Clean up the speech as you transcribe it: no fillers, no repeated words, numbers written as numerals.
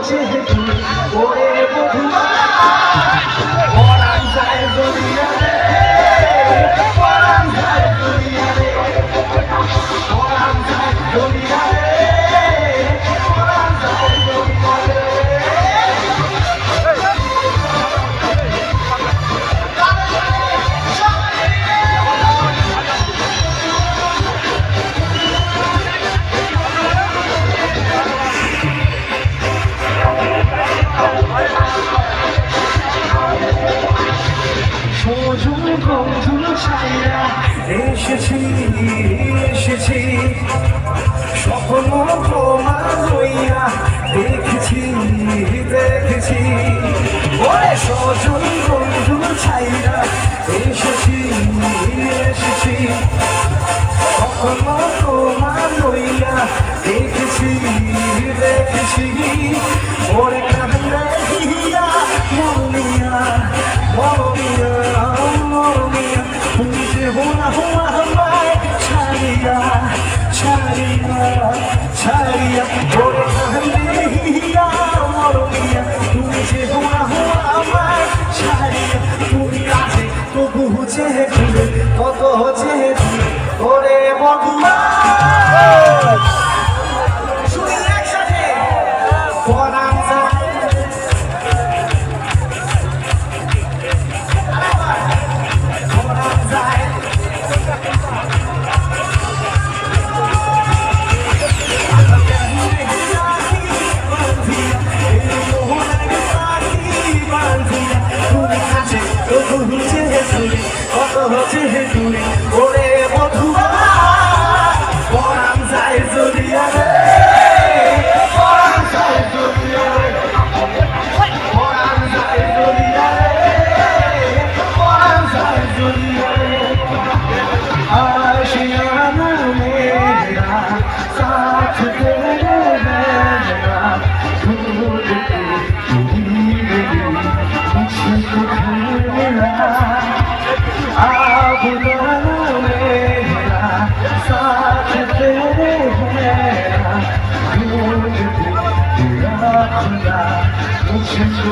যেহেতু ওরে বধু পরাণ যায় দুনিয়ারে পরাণ যায় দুনিয়ারে পরাণ যায় দুনিয়ারে পরাণ যায় দুনিয়ারে বন্ধু ছাইরা এসেছি এসেছি স্বপ্ন তোমার লইয়া দেখেছি দেখেছি ওরে সজন বন্ধু ছাইরা এসেছি এসেছি স্বপ্ন তোমার লইয়া দেখেছি দেখেছি ওরে কাঁদলে হিয়া মমিয়া মমিয়া हुआ हुआ हमारे छारिया छारिया छारिया थोड़े कहलिया मोरिया तुझे हुआ हुआ हमारे छारिया दुनिया से तो बुझे तुझे तो होचे थोड़े बदुआ শুনি একসাথে পরাণ যায় ওরে বধুয়া পরাণ যায় জড়িয়ারে পরাণ যায় জড়িয়ারে পরাণ যায় জড়িয়ারে পরাণ যায় জড়িয়ারে आशियाना मेरा साथ तेरे मेरा दूर मुझको खेला मेरा साथ तेरे मेरा दूर खुदा मुझको